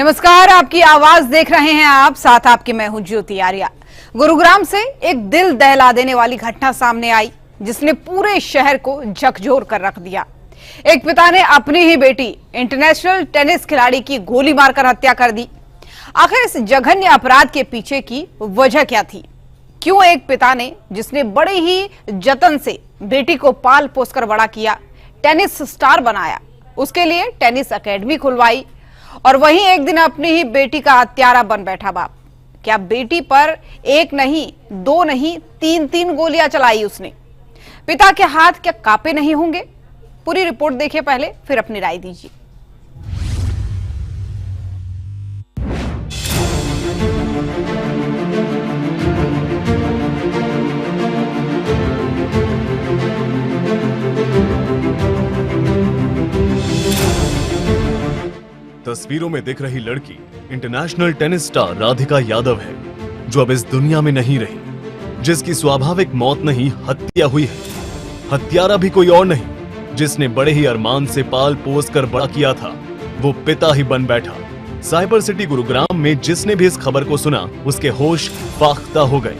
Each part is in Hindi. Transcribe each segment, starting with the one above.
नमस्कार, आपकी आवाज देख रहे हैं आप, साथ आपकी मैं हूं ज्योति आर्या। गुरुग्राम से एक दिल दहला देने वाली घटना सामने आई जिसने पूरे शहर को झकझोर कर रख दिया। एक पिता ने अपनी ही बेटी इंटरनेशनल टेनिस खिलाड़ी की गोली मारकर हत्या कर दी। आखिर इस जघन्य अपराध के पीछे की वजह क्या थी? क्यों एक पिता ने, जिसने बड़े ही जतन से बेटी को पाल पोस कर बड़ा किया, टेनिस स्टार बनाया, उसके लिए टेनिस एकेडमी खुलवाई, और वहीं एक दिन अपनी ही बेटी का हत्यारा बन बैठा बाप। क्या बेटी पर एक नहीं, दो नहीं, तीन गोलियां चलाई उसने? पिता के हाथ क्या कांपे नहीं होंगे? पूरी रिपोर्ट देखिए पहले, फिर अपनी राय दीजिए। तस्वीरों में दिख रही लड़की international tennis star Radhika Yadav है, जो अब इस दुनिया में नहीं रही, जिसकी स्वाभाविक मौत नहीं, हत्या हुई है। हत्यारा भी कोई और नहीं, जिसने बड़े ही अरमान से पाल पोस कर बड़ा किया था, वो पिता ही बन बैठा। साइबर सिटी गुरुग्राम में जिसने भी इस खबर को सुना, उसके होश फाख्ता हो गए।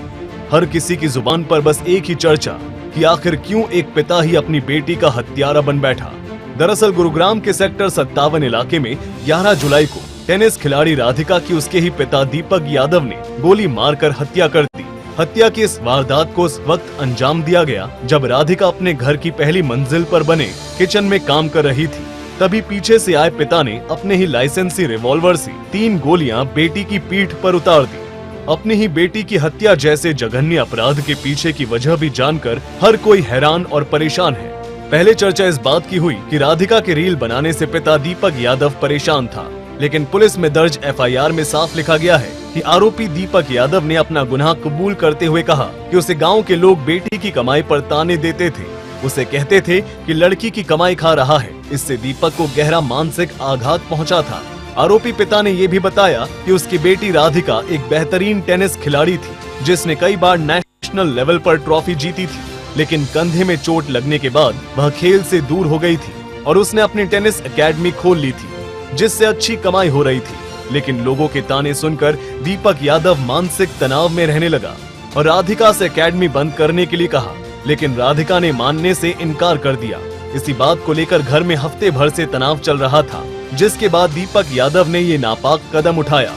हर किसी की जुबान पर बस एक ही चर्चा कि आखिर क्यों एक पिता ही अपनी बेटी का हत्यारा बन बैठा। दरअसल गुरुग्राम के सेक्टर 57 इलाके में 11 जुलाई को टेनिस खिलाड़ी राधिका की उसके ही पिता दीपक यादव ने गोली मारकर हत्या कर दी। हत्या की इस वारदात को उस वक्त अंजाम दिया गया जब राधिका अपने घर की पहली मंजिल पर बने किचन में काम कर रही थी। तभी पीछे से आए पिता ने अपने ही लाइसेंसी रिवॉल्वर से 3 गोलियां बेटी की पीठ पर उतार दी। अपनी ही बेटी की हत्या जैसे जघन्य अपराध के पीछे की वजह भी जानकर हर कोई हैरान और परेशान है। पहले चर्चा इस बात की हुई कि राधिका के रील बनाने से पिता दीपक यादव परेशान था, लेकिन पुलिस में दर्ज एफआईआर में साफ लिखा गया है कि आरोपी दीपक यादव ने अपना गुनाह कबूल करते हुए कहा कि उसे गांव के लोग बेटी की कमाई पर ताने देते थे। उसे कहते थे कि लड़की की कमाई खा रहा है। इससे दीपक को गहरा मानसिक आघात पहुंचा था। आरोपी पिता ने ये भी बताया कि उसकी बेटी राधिका एक बेहतरीन टेनिस खिलाड़ी थी, जिसने कई बार नेशनल लेवल पर ट्रॉफी जीती थी, लेकिन कंधे में चोट लगने के बाद वह खेल से दूर हो गई थी और उसने अपनी टेनिस एकेडमी खोल ली थी, जिससे अच्छी कमाई हो रही थी। लेकिन लोगों के ताने सुनकर दीपक यादव मानसिक तनाव में रहने लगा और राधिका से एकेडमी बंद करने के लिए कहा, लेकिन राधिका ने मानने से इनकार कर दिया। इसी बात को लेकर घर में हफ्ते भर से तनाव चल रहा था, जिसके बाद दीपक यादव ने ये नापाक कदम उठाया।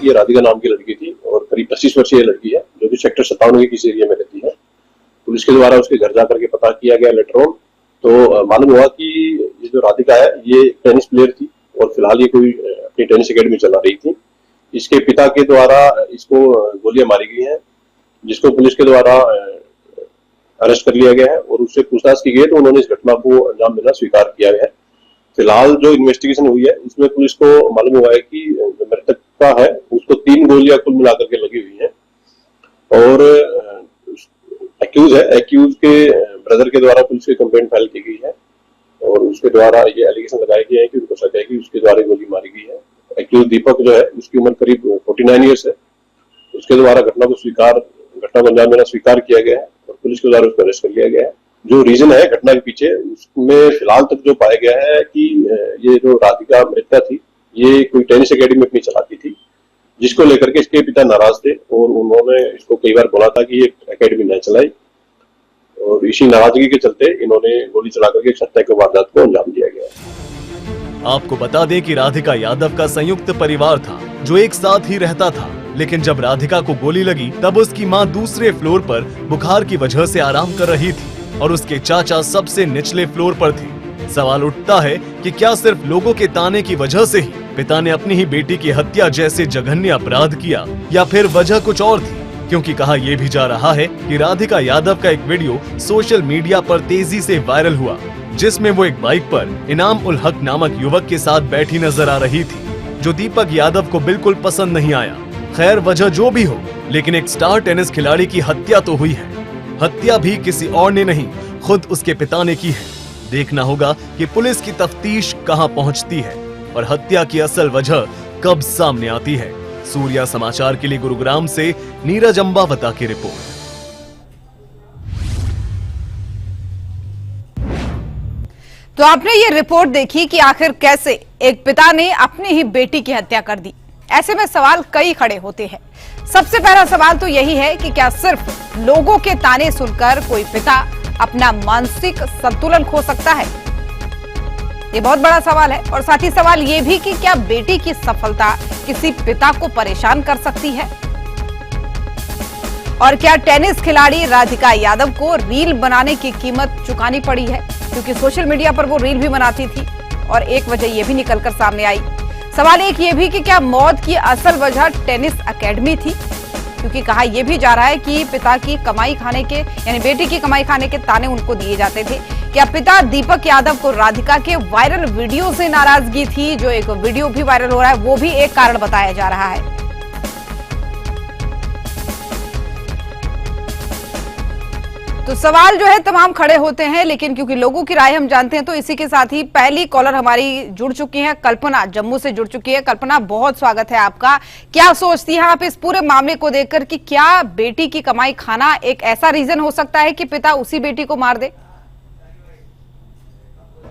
ये राधिका नाम की लड़की थी और करीब 25 वर्षीय लड़की है, जो कि सेक्टर 57 के किसी एरिया में रहती है। पुलिस के द्वारा उसके घर जाकर के पता किया गया लेटर ऑन, तो मालूम हुआ कि ये जो राधिका है ये टेनिस प्लेयर थी और फिलहाल ये कोई अपनी टेनिस एकेडमी चला रही थी। इसके पिता के द्वारा इसको गोलियां मारी गई हैं, जिसको पुलिस के द्वारा अरेस्ट कर लिया गया है और उससे पूछताछ की गई तो उन्होंने इस घटना को अंजाम देना स्वीकार किया है। फिलहाल जो इन्वेस्टिगेशन हुई है इसमें पुलिस को मालूम हुआ है कि जो मृतक का है उसको 3 गोलियां कुल मिलाकर के लगी हुई है और एक्यूज के ब्रदर के द्वारा पुलिस की कंप्लेंट फाइल की गई है और उसके द्वारा ये एलिगेशन लगाए गए हैं कि उनको शक है कि उसके द्वारा गोली मारी गई है। एक्यूज दीपक जो है उसकी उम्र करीब 49 ईयर्स है। उसके द्वारा घटना को अंजाम देना स्वीकार किया गया है और पुलिस के द्वारा उसको अरेस्ट कर लिया गया है। जो रीजन है घटना के पीछे, उसमें फिलहाल तक जो पाया गया है कि ये जो राधिका मृतका थी ये कोई टेनिस एकेडमी अपनी चलाती थी, जिसको लेकर के इसके पिता नाराज थे और उन्होंने इसको कई बार बोला था कि ये एकेडमी न चलाई और इसी नाराजगी के चलते इन्होंने गोली चलाकर के हत्या के वारदात को अंजाम दिया गया। आपको बता दें कि राधिका यादव का संयुक्त परिवार था जो एक साथ ही रहता था, लेकिन जब राधिका को गोली लगी तब उसकी मां दूसरे फ्लोर पर बुखार की वजह से आराम कर रही थी और उसके चाचा सबसे निचले फ्लोर पर थे। सवाल उठता है कि क्या सिर्फ लोगों के ताने की वजह से ही पिता ने अपनी ही बेटी की हत्या जैसे जघन्य अपराध किया, या फिर वजह कुछ और थी? क्योंकि कहा यह भी जा रहा है कि राधिका यादव का एक वीडियो सोशल मीडिया पर तेजी से वायरल हुआ, जिसमें वो एक बाइक पर इनाम उल हक नामक युवक के साथ बैठी नजर आ रही थी, जो दीपक यादव को बिल्कुल पसंद नहीं आया। खैर, वजह जो भी हो, लेकिन एक स्टार टेनिस खिलाड़ी की हत्या तो हुई है। हत्या भी किसी और ने नहीं, खुद उसके पिता ने की है। देखना होगा कि पुलिस की तफ्तीश कहां पहुंचती है और हत्या की असल वजह कब सामने आती है। सूर्या समाचार के लिए गुरुग्राम से नीरज अंबावता की रिपोर्ट। तो आपने ये रिपोर्ट देखी कि आखिर कैसे एक पिता ने अपनी ही बेटी की हत्या कर दी। ऐसे में सवाल कई खड़े होते हैं। सबसे पहला सवाल तो यही है कि क्या सिर्फ लोगों के ताने सुनकर कोई पिता अपना मानसिक संतुलन खो सकता है? ये बहुत बड़ा सवाल है। और साथ ही सवाल ये भी कि क्या बेटी की सफलता किसी पिता को परेशान कर सकती है? और क्या टेनिस खिलाड़ी राधिका यादव को रील बनाने की कीमत चुकानी पड़ी है? क्योंकि सोशल मीडिया पर वो रील भी बनाती थी और एक वजह ये भी निकलकर सामने आई। सवाल एक ये भी कि क्या मौत की असल वजह टेनिस एकेडमी थी? क्योंकि कहा यह भी जा रहा है कि पिता की कमाई खाने के यानी बेटी की कमाई खाने के ताने उनको दिए जाते थे। क्या पिता दीपक यादव को राधिका के वायरल वीडियो से नाराजगी थी? जो एक वीडियो भी वायरल हो रहा है वो भी एक कारण बताया जा रहा है। तो सवाल जो है तमाम खड़े होते हैं, लेकिन क्योंकि लोगों की राय हम जानते हैं तो इसी के साथ ही पहली कॉलर हमारी जुड़ चुकी हैं, कल्पना जम्मू से जुड़ चुकी है। कल्पना, बहुत स्वागत है आपका। क्या सोचती हैं आप इस पूरे मामले को देखकर कि क्या बेटी की कमाई खाना एक ऐसा रीजन हो सकता है कि पिता उसी बेटी को मार दे?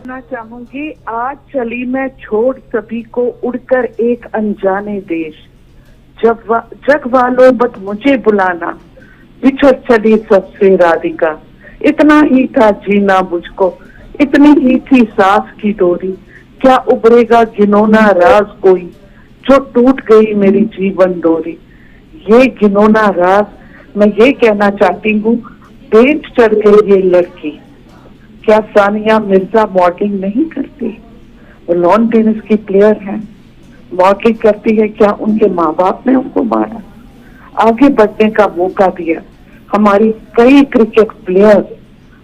मैं चाहूंगी आज चली मैं छोड़ सभी को उड़कर एक अनजाने देश, जग वालों बत मुझे बुलाना, बिछड़ चली सबसे राधिका, इतना ही था जीना मुझको, इतनी ही थी सांस की डोरी, क्या उभरेगा घिनौना राज कोई, जो टूट गई मेरी जीवन डोरी। ये घिनौना राज मैं ये कहना चाहती हूँ, पेट चढ़ गई ये लड़की। क्या सानिया मिर्जा मॉडलिंग नहीं करती? वो लॉन टेनिस की प्लेयर है, मॉडलिंग करती है। क्या उनके माँ बाप ने उनको मारा? आगे बढ़ने का मौका दिया। हमारी कई क्रिकेट प्लेयर्स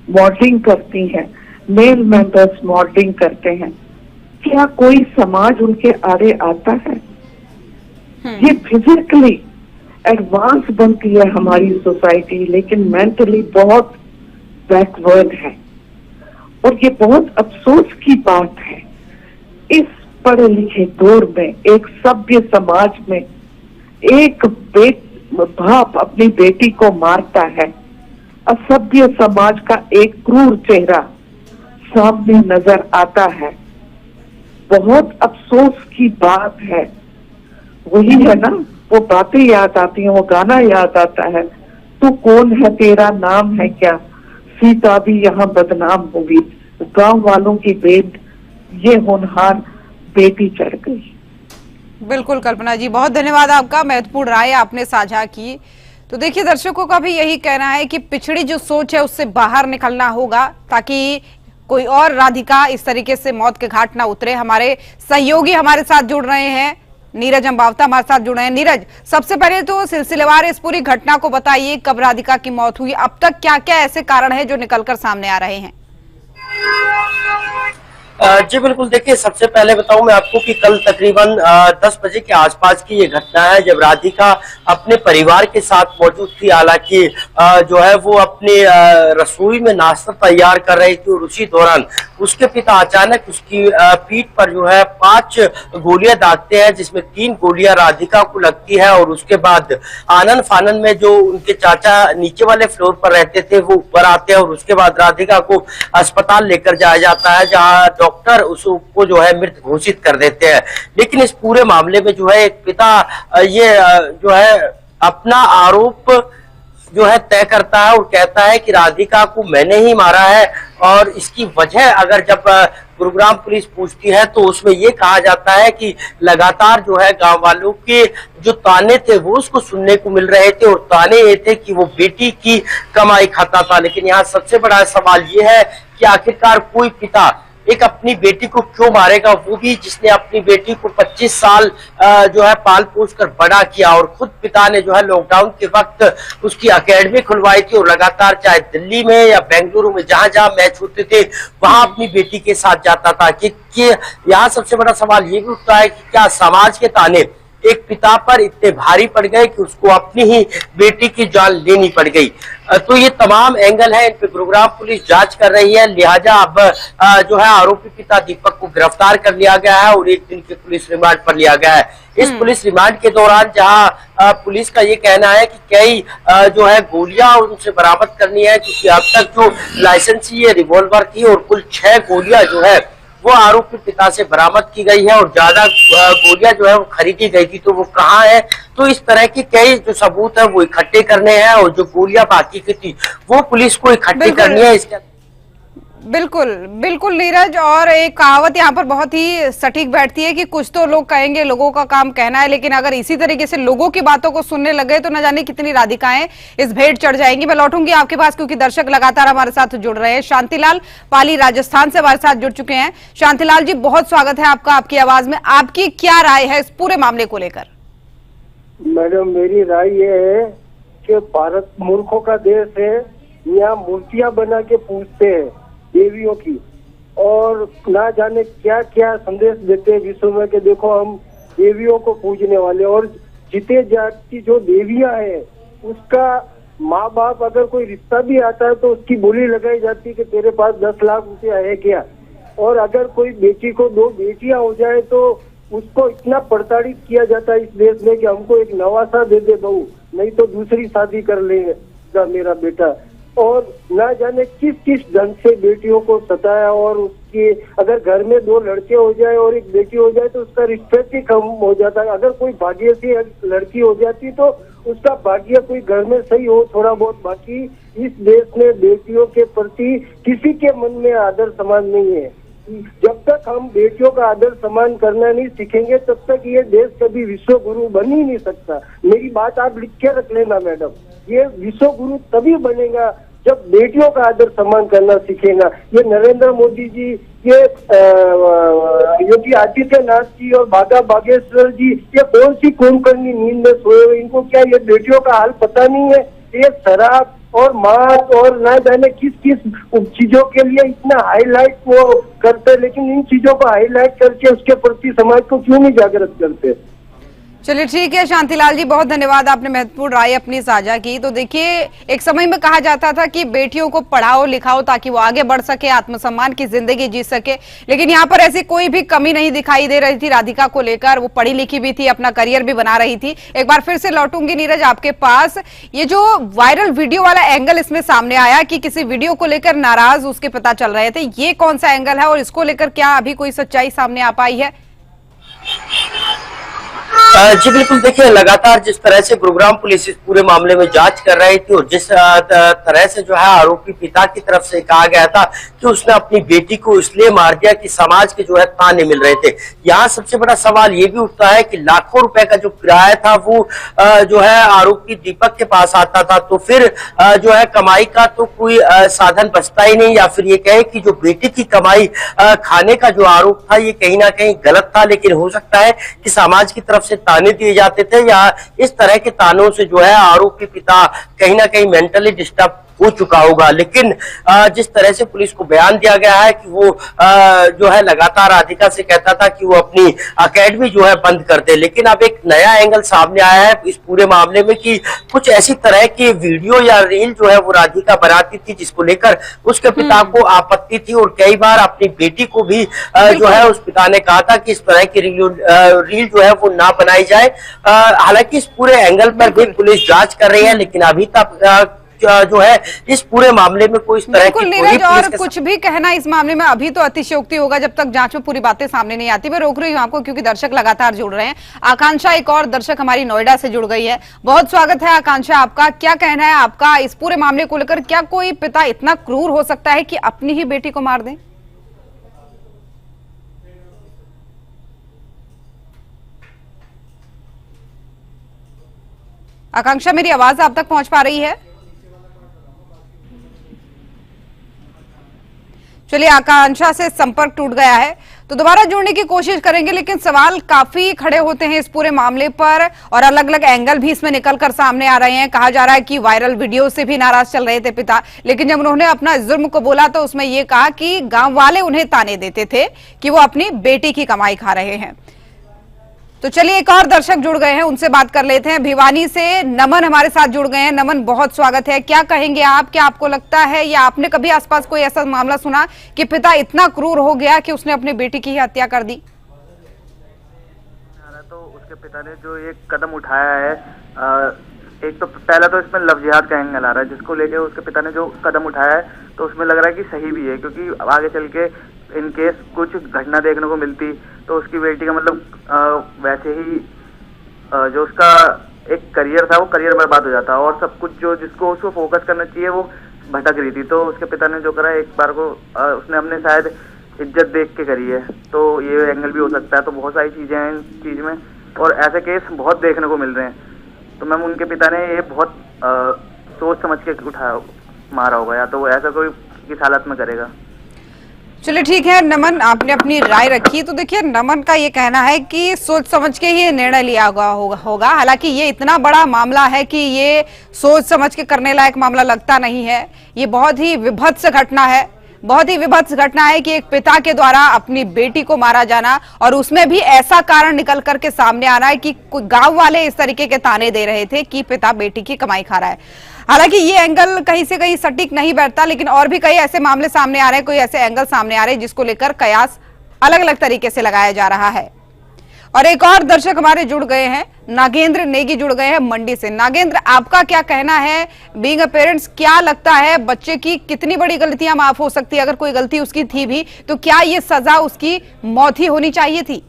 मॉडलिंग करती हैं, मेल मेंबर्स मॉडलिंग करते हैं। क्या कोई समाज उनके आड़े आता है? ये फिजिकली एडवांस बनती है हमारी सोसाइटी, लेकिन मेंटली बहुत बैकवर्ड है। और ये बहुत अफसोस की बात है, इस पढ़े लिखे दौर में, एक सभ्य समाज में एक बाप अपनी बेटी को मारता है। असभ्य समाज का एक क्रूर चेहरा सामने नजर आता है। बहुत अफसोस की बात है। वही है ना, वो बातें याद आती हैं, वो गाना याद आता है, तू कौन है तेरा नाम है क्या, सीता भी यहाँ बदनाम होगी, गांव वालों की बेट ये होनहार बेटी चढ़ गई। बिल्कुल कल्पना जी, बहुत धन्यवाद आपका, महत्वपूर्ण राय आपने साझा की। तो देखिए, दर्शकों का भी यही कहना है कि पिछड़ी जो सोच है उससे बाहर निकलना होगा ताकि कोई और राधिका इस तरीके से मौत के घाट ना उतरे। हमारे सहयोगी हमारे साथ जुड़ रहे हैं, नीरज अंबावता हमारे साथ जुड़ रहे हैं। नीरज, सबसे पहले तो सिलसिलेवार इस पूरी घटना को बताइए, कब राधिका की मौत हुई, अब तक क्या क्या ऐसे कारण है जो निकलकर सामने आ रहे हैं? जी बिल्कुल, देखिए सबसे पहले बताऊं मैं आपको कि कल तकरीबन 10 बजे के आसपास की ये घटना है, जब राधिका अपने परिवार के साथ मौजूद थी। हालांकि जो है वो अपने रसोई में नाश्ता तैयार कर रही थी और उसी दौरान उसके पिता अचानक उसकी पीठ पर जो है 5 गोलियां दागते हैं, जिसमें 3 गोलियां राधिका को लगती है। और उसके बाद आनन फानन में जो उनके चाचा नीचे वाले फ्लोर पर रहते थे वो ऊपर आते हैं और उसके बाद राधिका को अस्पताल लेकर जाया जाता है, जहां डॉक्टर उसको जो है मृत घोषित कर देते हैं। लेकिन इस पूरे मामले में जो है एक पिता ये जो है अपना आरोप जो है तय करता है और कहता है कि राधिका को मैंने ही मारा है। और इसकी वजह अगर जब गुरुग्राम पुलिस पूछती है तो उसमें ये कहा जाता है कि लगातार जो है गांव वालों के जो ताने थे वो उसको सुनने को मिल रहे थे, और ताने ये थे कि वो बेटी की कमाई खाता था। लेकिन यहाँ सबसे बड़ा सवाल ये है कि आखिरकार कोई पिता एक अपनी बेटी को क्यों मारेगा, वो भी जिसने अपनी बेटी को 25 साल जो है पाल पोस कर बड़ा किया। और खुद पिता ने जो है लॉकडाउन के वक्त उसकी एकेडमी खुलवाई थी और लगातार चाहे दिल्ली में या बेंगलुरु में जहां जहां मैच होते थे वहां अपनी बेटी के साथ जाता था। कि यहाँ सबसे बड़ा सवाल ये भी उठता है कि क्या समाज के ताने एक पिता पर इतने भारी पड़ गए कि उसको अपनी ही बेटी की जान लेनी पड़ गई। तो ये तमाम एंगल है, इन पे गुरुग्राम पुलिस जांच कर रही है। लिहाजा अब जो है आरोपी पिता दीपक को गिरफ्तार कर लिया गया है और 1 दिन के पुलिस रिमांड पर लिया गया है। इस पुलिस रिमांड के दौरान जहां पुलिस का ये कहना है कि कई जो है गोलियां उनसे बरामद करनी है, क्योंकि अब तक जो लाइसेंसी ये रिवॉल्वर थी और कुल 6 गोलियां जो है वो आरोपी पिता से बरामद की गई है और ज्यादा गोलियां जो है वो खरीदी गई थी, तो वो कहाँ है। तो इस तरह की कई जो सबूत है वो इकट्ठे करने हैं और जो गोलियां बाकी की थी वो पुलिस को इकट्ठी करनी है। इसके बिल्कुल बिल्कुल नीरज, और एक कहावत यहाँ पर बहुत ही सटीक बैठती है कि कुछ तो लोग कहेंगे, लोगों का काम कहना है, लेकिन अगर इसी तरीके से लोगों की बातों को सुनने लगे तो न जाने कितनी राधिकाएं इस भेंट चढ़ जाएंगी। मैं लौटूंगी आपके पास क्योंकि दर्शक लगातार हमारे साथ जुड़ रहे हैं। शांतिलाल पाली राजस्थान से हमारे साथ जुड़ चुके हैं। शांतिलाल जी, बहुत स्वागत है आपका आपकी आवाज में। आपकी क्या राय है इस पूरे मामले को लेकर? मैडम, मेरी राय ये है कि भारत मूर्खों का देश है। यहाँ मूर्तियां बना के पूजते हैं देवियों की, और ना जाने क्या क्या संदेश देते हैं विश्व में कि देखो हम देवियों को पूजने वाले। और जीते जाती जो देवियां हैं उसका माँ बाप अगर कोई रिश्ता भी आता है तो उसकी बोली लगाई जाती है कि तेरे पास 10 लाख रुपया है क्या। और अगर कोई बेटी को 2 बेटियां हो जाए तो उसको इतना प्रताड़ित किया जाता है इस देश में कि हमको एक नवासा दे दे बहू, नहीं तो दूसरी शादी कर लेगा मेरा बेटा। और ना जाने किस किस ढंग से बेटियों को सताया। और उसकी अगर घर में 2 लड़के हो जाए और 1 बेटी हो जाए तो उसका रिस्पेक्ट ही कम हो जाता है। अगर कोई भाग्य से लड़की हो जाती तो उसका भाग्य कोई घर में सही हो थोड़ा बहुत। बाकी इस देश में बेटियों के प्रति किसी के मन में आदर सम्मान नहीं है। जब तक हम बेटियों का आदर सम्मान करना नहीं सीखेंगे तब तक ये देश कभी विश्व गुरु बन ही नहीं सकता। मेरी बात आप लिख के रख लेना मैडम, ये विश्व गुरु तभी बनेगा जब बेटियों का आदर सम्मान करना सीखेगा। ये नरेंद्र मोदी जी, ये योगी आदित्यनाथ जी और बागा बागेश्वर जी, ये कौन सी कुंभकर्णी नींद में सोए हुए, इनको क्या ये बेटियों का हाल पता नहीं है? ये शराब और मांस और ना जाने किस किस चीजों के लिए इतना हाईलाइट वो करते, लेकिन इन चीजों को हाईलाइट करके उसके प्रति समाज को क्यों नहीं जागृत करते? चलिए ठीक है शांतिलाल जी, बहुत धन्यवाद, आपने महत्वपूर्ण राय अपनी साझा की। तो देखिए, एक समय में कहा जाता था कि बेटियों को पढ़ाओ लिखाओ ताकि वो आगे बढ़ सके, आत्मसम्मान की जिंदगी जी सके, लेकिन यहाँ पर ऐसी कोई भी कमी नहीं दिखाई दे रही थी राधिका को लेकर। वो पढ़ी लिखी भी थी, अपना करियर भी बना रही थी। एक बार फिर से लौटूंगी नीरज आपके पास। ये जो वायरल वीडियो वाला एंगल इसमें सामने आया कि किसी वीडियो को लेकर नाराज उसके पिता चल रहे थे, ये कौन सा एंगल है और इसको लेकर क्या अभी कोई सच्चाई सामने आ पाई है? जी बिल्कुल, देखिए लगातार जिस तरह से गुरुग्राम पुलिस इस पूरे मामले में जांच कर रही थी और जिस तरह से जो है आरोपी पिता की तरफ से कहा गया था कि उसने अपनी बेटी को इसलिए मार दिया कि समाज के जो है ताने मिल रहे थे। यहाँ सबसे बड़ा सवाल ये भी उठता है कि लाखों रुपए का जो किराया था वो जो है आरोपी दीपक के पास आता था, तो फिर जो है कमाई का तो कोई साधन बचता ही नहीं, या फिर ये कहे कि जो बेटी की कमाई खाने का जो आरोप था ये कहीं ना कहीं गलत था। लेकिन हो सकता है कि समाज की तरफ से ताने दिए जाते थे या इस तरह के तानों से जो है आरोपी पिता कहीं ना कहीं मेंटली डिस्टर्ब हो चुका होगा। लेकिन जिस तरह से पुलिस को बयान दिया गया है कि वो जो है लगातार राधिका से कहता था कि वो अपनी एकेडमी जो है बंद कर दे, लेकिन अब एक नया एंगल सामने आया है इस पूरे मामले में कि कुछ ऐसी तरह की वीडियो या रील जो है वो राधिका बनाती थी जिसको लेकर उसके पिता को आपत्ति थी और कई बार अपनी बेटी को भी जो है उस पिता ने कहा था कि इस तरह की रील जो है वो ना बनाई जाए। हालांकि इस पूरे एंगल पर भी पुलिस जांच कर रही है, लेकिन अभी तक जो है इस पूरे मामले में कोई इस तरह की नीरज, और कुछ भी कहना इस मामले में अभी तो अतिशयोक्ति होगा जब तक जांच में पूरी बातें सामने नहीं आती। मैं रोक रही हूँ आपको क्योंकि दर्शक लगातार जुड़ रहे हैं। आकांक्षा, एक और दर्शक हमारी नोएडा से जुड़ गई है। बहुत स्वागत है आकांक्षा आपका। क्या कहना है आपका इस पूरे मामले को लेकर? क्या कोई पिता इतना क्रूर हो सकता है कि अपनी ही बेटी को मार दे? आकांक्षा, मेरी आवाज आप तक पहुंच पा रही है? चलिए, आकांक्षा से संपर्क टूट गया है तो दोबारा जुड़ने की कोशिश करेंगे, लेकिन सवाल काफी खड़े होते हैं इस पूरे मामले पर और अलग अलग एंगल भी इसमें निकलकर सामने आ रहे हैं। कहा जा रहा है कि वायरल वीडियो से भी नाराज चल रहे थे पिता, लेकिन जब उन्होंने अपना जुर्म को बोला तो उसमें यह कहा कि गांव वाले उन्हें ताने देते थे कि वो अपनी बेटी की कमाई खा रहे हैं। तो चलिए एक और दर्शक जुड़ गए हैं, उनसे बात कर लेते हैं। भिवानी से नमन हमारे साथ जुड़ गए हैं। नमन, बहुत स्वागत है। क्या कहेंगे आप, क्या आपको लगता है या आपने कभी आसपास कोई ऐसा मामला सुना कि पिता इतना क्रूर हो गया कि उसने अपनी बेटी की ही हत्या कर दी? तो उसके पिता ने जो एक कदम उठाया है, एक तो पहला तो इसमें लव जिहाद का एंगल आ रहा है, जिसको लेके उसके पिता ने जो कदम उठाया है तो उसमें लग रहा है कि सही भी है, क्योंकि आगे चल के इन केस कुछ घटना देखने को मिलती तो उसकी बेटी का मतलब वैसे ही जो उसका एक करियर था वो करियर बर्बाद हो जाता, और सब कुछ जो जिसको उसको फोकस करना चाहिए वो भटक रही थी। तो उसके पिता ने जो करा, एक बार को उसने अपने शायद इज्जत देख के करी है, तो ये एंगल भी हो सकता है। तो बहुत सारी चीजें हैं इस चीज में, और ऐसे केस बहुत देखने को मिल रहे हैं। तो मैम उनके पिता ने ये बहुत सोच समझ के मारा होगा, या तो वो ऐसा कोई किस हालत में करेगा। चलिए ठीक है नमन, आपने अपनी राय रखी। तो देखिए नमन का ये कहना है कि सोच समझ के ही निर्णय लिया होगा। हालांकि ये इतना बड़ा मामला है कि ये सोच समझ के करने लायक मामला लगता नहीं है। ये बहुत ही विभत्स घटना है, बहुत ही विभत्स घटना है कि एक पिता के द्वारा अपनी बेटी को मारा जाना, और उसमें भी ऐसा कारण निकल करके सामने आ रहा है कि गांव वाले इस तरीके के ताने दे रहे थे कि पिता बेटी की कमाई खा रहा है। हालांकि ये एंगल कहीं से कहीं सटीक नहीं बैठता, लेकिन और भी कई ऐसे मामले सामने आ रहे हैं, कोई ऐसे एंगल सामने आ रहे हैं जिसको लेकर कयास अलग अलग तरीके से लगाया जा रहा है। और एक और दर्शक हमारे जुड़ गए हैं, नागेंद्र नेगी जुड़ गए हैं मंडी से। नागेंद्र, आपका क्या कहना है, बीइंग अ पेरेंट्स, क्या लगता है बच्चे की कितनी बड़ी गलतियां माफ हो सकती है? अगर कोई गलती उसकी थी भी तो क्या ये सजा उसकी मौत ही होनी चाहिए थी?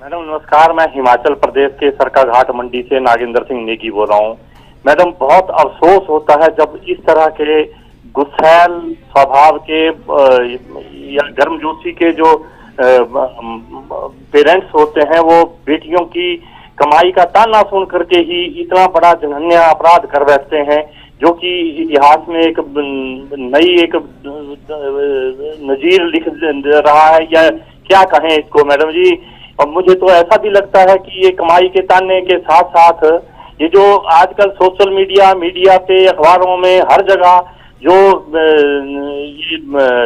मैडम नमस्कार, मैं हिमाचल प्रदेश के सरकाघाट मंडी से नागेंद्र सिंह नेगी बोल रहा हूँ। मैडम बहुत अफसोस होता है जब इस तरह के गुस्सैल स्वभाव के या गर्मजोशी के जो पेरेंट्स होते हैं वो बेटियों की कमाई का ताना सुन करके ही इतना बड़ा जघन्य अपराध कर बैठते हैं, जो कि इतिहास में एक नई एक नजीर लिख रहा है, या क्या कहें इसको मैडम जी। और मुझे तो ऐसा भी लगता है कि ये कमाई के ताने के साथ साथ ये जो आजकल सोशल मीडिया पे, अखबारों में, हर जगह जो ये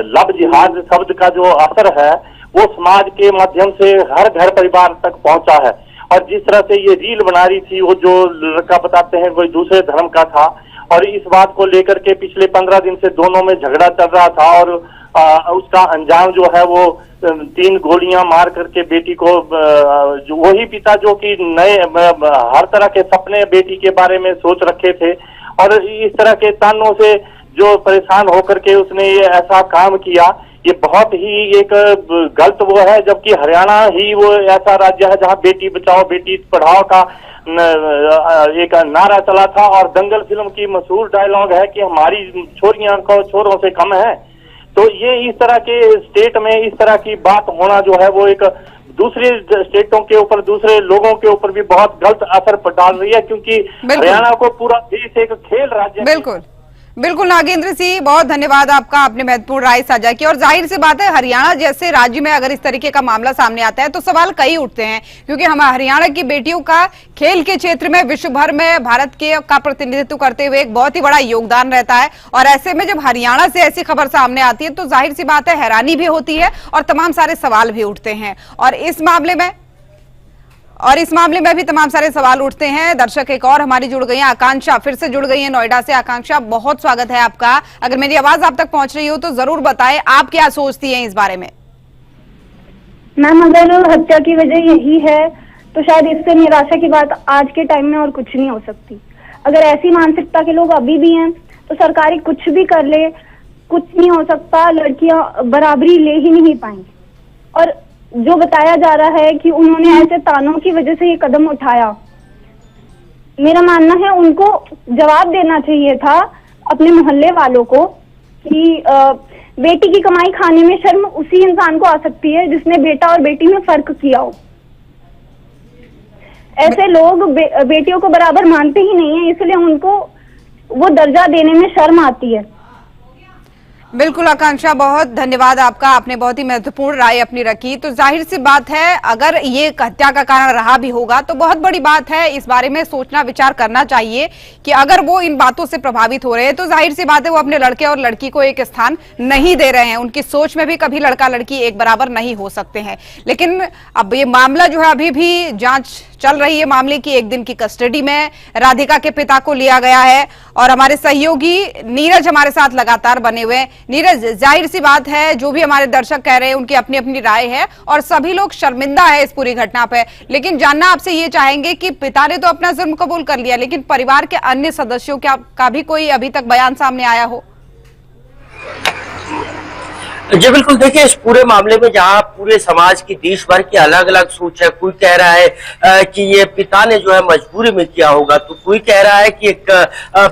लव जिहाद शब्द का जो असर है वो समाज के माध्यम से हर घर परिवार तक पहुंचा है। और जिस तरह से ये रील बना रही थी, वो जो लड़का बताते हैं कोई दूसरे धर्म का था, और इस बात को लेकर के पिछले 15 दिन से दोनों में झगड़ा चल रहा था, और उसका अंजाम जो है वो 3 गोलियां मार करके बेटी को, जो वही पिता जो कि नए हर तरह के सपने बेटी के बारे में सोच रखे थे, और इस तरह के तानों से जो परेशान होकर के उसने ये ऐसा काम किया, ये बहुत ही एक गलत वो है। जबकि हरियाणा ही वो ऐसा राज्य है जहां बेटी बचाओ बेटी पढ़ाओ का एक नारा चला था, और दंगल फिल्म की मशहूर डायलॉग है कि हमारी छोरियां को छोरों से कम है। तो ये इस तरह के स्टेट में इस तरह की बात होना जो है वो एक दूसरे स्टेटों के ऊपर, दूसरे लोगों के ऊपर भी बहुत गलत असर डाल रही है, क्योंकि हरियाणा को पूरा देश एक खेल राज्य। बिल्कुल बिल्कुल नागेंद्र सिंह, बहुत धन्यवाद आपका, आपने महत्वपूर्ण राय साझा की। और जाहिर सी बात है, हरियाणा जैसे राज्य में अगर इस तरीके का मामला सामने आता है तो सवाल कई उठते हैं, क्योंकि हम हरियाणा की बेटियों का खेल के क्षेत्र में विश्व भर में भारत के का प्रतिनिधित्व करते हुए एक बहुत ही बड़ा योगदान रहता है। और ऐसे में जब हरियाणा से ऐसी खबर सामने आती है तो जाहिर सी बात है हैरानी भी होती है और तमाम सारे सवाल भी उठते हैं। और इस मामले में भी तमाम सारे सवाल उठते हैं। दर्शक एक और हमारी जुड़ गई हैं, आकांक्षा फिर से जुड़ गई हैं नोएडा से। आकांक्षा, बहुत स्वागत है आपका। अगर मेरी आवाज आप तक पहुंच रही हो तो जरूर बताएं, आप क्या सोचती हैं इस बारे में? मैम अगर हत्या की वजह यही है तो शायद इससे निराशा की बात आज के टाइम में और कुछ नहीं हो सकती। अगर ऐसी मानसिकता के लोग अभी भी हैं तो सरकारी कुछ भी कर ले, कुछ नहीं हो सकता, लड़कियां बराबरी ले ही नहीं पाएंगी। और जो बताया जा रहा है कि उन्होंने ऐसे तानों की वजह से ये कदम उठाया, मेरा मानना है उनको जवाब देना चाहिए था अपने मोहल्ले वालों को कि बेटी की कमाई खाने में शर्म उसी इंसान को आ सकती है जिसने बेटा और बेटी में फर्क किया हो। ऐसे लोग बेटियों को बराबर मानते ही नहीं है, इसलिए उनको वो दर्जा देने में शर्म आती है। बिल्कुल आकांक्षा, बहुत धन्यवाद आपका, आपने बहुत ही महत्वपूर्ण राय अपनी रखी। तो जाहिर सी बात है, अगर ये हत्या का कारण रहा भी होगा तो बहुत बड़ी बात है, इस बारे में सोचना विचार करना चाहिए कि अगर वो इन बातों से प्रभावित हो रहे हैं तो जाहिर सी बात है वो अपने लड़के और लड़की को एक स्थान नहीं दे रहे हैं। उनकी सोच में भी कभी लड़का लड़की एक बराबर नहीं हो सकते हैं। लेकिन अब ये मामला जो है, अभी भी जांच चल रही है मामले की। 1 दिन की कस्टडी में राधिका के पिता को लिया गया है और हमारे सहयोगी नीरज हमारे साथ लगातार बने हुए हैं। नीरज, जाहिर सी बात है, जो भी हमारे दर्शक कह रहे हैं उनकी अपनी अपनी राय है और सभी लोग शर्मिंदा है इस पूरी घटना पे। लेकिन जानना आपसे ये चाहेंगे कि पिता ने तो अपना जुर्म कबूल कर लिया, लेकिन परिवार के अन्य सदस्यों का भी कोई अभी तक बयान सामने आया हो? जी बिल्कुल, देखिए इस पूरे मामले में जहां पूरे समाज की देश भर की अलग अलग सोच है। कोई कह रहा है कि ये पिता ने जो है मजबूरी में किया होगा, तो कोई कह रहा है कि एक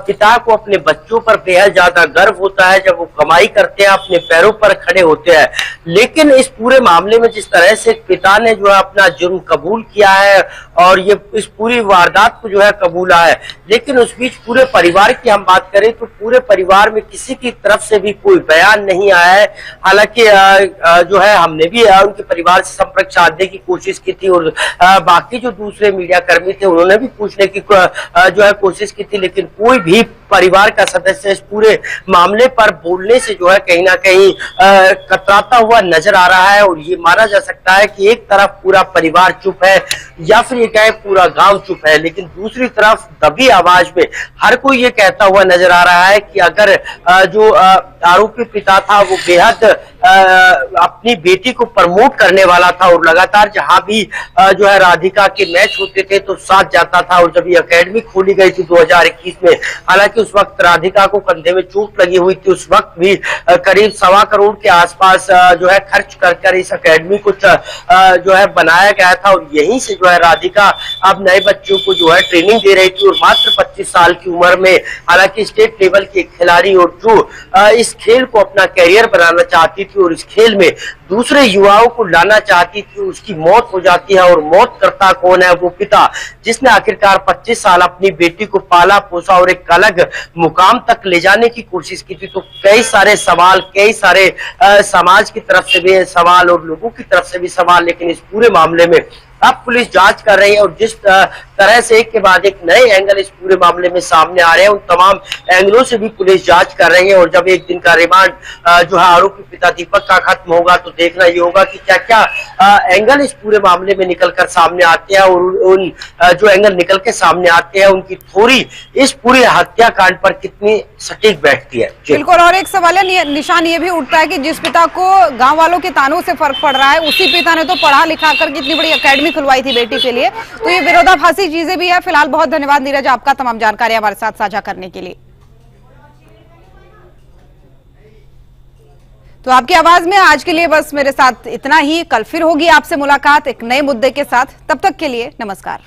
पिता को अपने बच्चों पर बेहद ज्यादा गर्व होता है जब वो कमाई करते हैं, अपने पैरों पर खड़े होते हैं। लेकिन इस पूरे मामले में जिस तरह से पिता ने जो है अपना जुर्म कबूल किया है और ये इस पूरी वारदात को जो है कबूला है, लेकिन उस बीच पूरे परिवार की हम बात करें तो पूरे परिवार में किसी की तरफ से भी कोई बयान नहीं आया है। हालांकि जो है हमने भी उनके परिवार से संपर्क साधने की कोशिश की थी और बाकी जो दूसरे मीडिया कर्मी थे उन्होंने भी पूछने की जो है कोशिश की थी, लेकिन कोई भी परिवार का सदस्य इस पूरे मामले पर बोलने से जो है कहीं ना कहीं कतराता हुआ नजर आ रहा है। और ये माना जा सकता है कि एक तरफ पूरा परिवार चुप है या फिर ये कहे पूरा गांव चुप है, लेकिन दूसरी तरफ दबी आवाज में हर कोई ये कहता हुआ नजर आ रहा है कि अगर जो आरोपी पिता था वो बेहद अपनी बेटी को प्रमोट करने वाला था और लगातार जहां भी जो है राधिका के मैच होते थे तो साथ जाता था। और जब ये अकेडमी खोली गई थी 2021 में, हालांकि उस वक्त राधिका को कंधे में चोट लगी हुई थी, उस वक्त भी करीब 1.25 करोड़ के आसपास जो है खर्च कर इस अकेडमी को जो है बनाया गया था। और यहीं से जो है राधिका अब नए बच्चों को जो है ट्रेनिंग दे रही थी और मात्र 25 साल की उम्र में, हालांकि स्टेट लेवल के खिलाड़ी और जो इस खेल को अपना कैरियर बनाना चाहती थी और इस खेल में दूसरे युवाओं को लाना चाहती थी, उसकी मौत हो जाती है। और मौत करता कौन है? वो पिता, जिसने आखिरकार 25 साल अपनी बेटी को पाला पोसा और एक अलग मुकाम तक ले जाने की कोशिश की थी। तो कई सारे सवाल, कई सारे समाज की तरफ से भी सवाल और लोगों की तरफ से भी सवाल, लेकिन इस पूरे मामले में अब पुलिस जांच कर रही है और जिस तरह से एक के बाद एक नए एंगल इस पूरे मामले में सामने आ रहे हैं, उन तमाम एंगलों से भी पुलिस जांच कर रही है। और जब 1 दिन का रिमांड जो है आरोपी पिता दीपक का खत्म होगा तो देखना ये होगा कि क्या क्या एंगल इस पूरे मामले में निकल कर सामने आते हैं और उन जो एंगल निकल के सामने आते हैं उनकी थोड़ी इस पूरे हत्याकांड पर कितनी सटीक बैठती है। बिल्कुल, और एक सवाल निशान ये भी उठता है कि जिस पिता को गांव वालों के तानों से फर्क पड़ रहा है, उसी पिता ने तो पढ़ा लिखा कर कितनी बड़ी अकेडमी खुलवाई थी बेटी के लिए। तो ये विरोधाभासी चीजें भी है। फिलहाल बहुत धन्यवाद नीरज आपका तमाम जानकारी हमारे साथ साझा करने के लिए। तो आपकी आवाज में आज के लिए बस मेरे साथ इतना ही। कल फिर होगी आपसे मुलाकात एक नए मुद्दे के साथ। तब तक के लिए नमस्कार।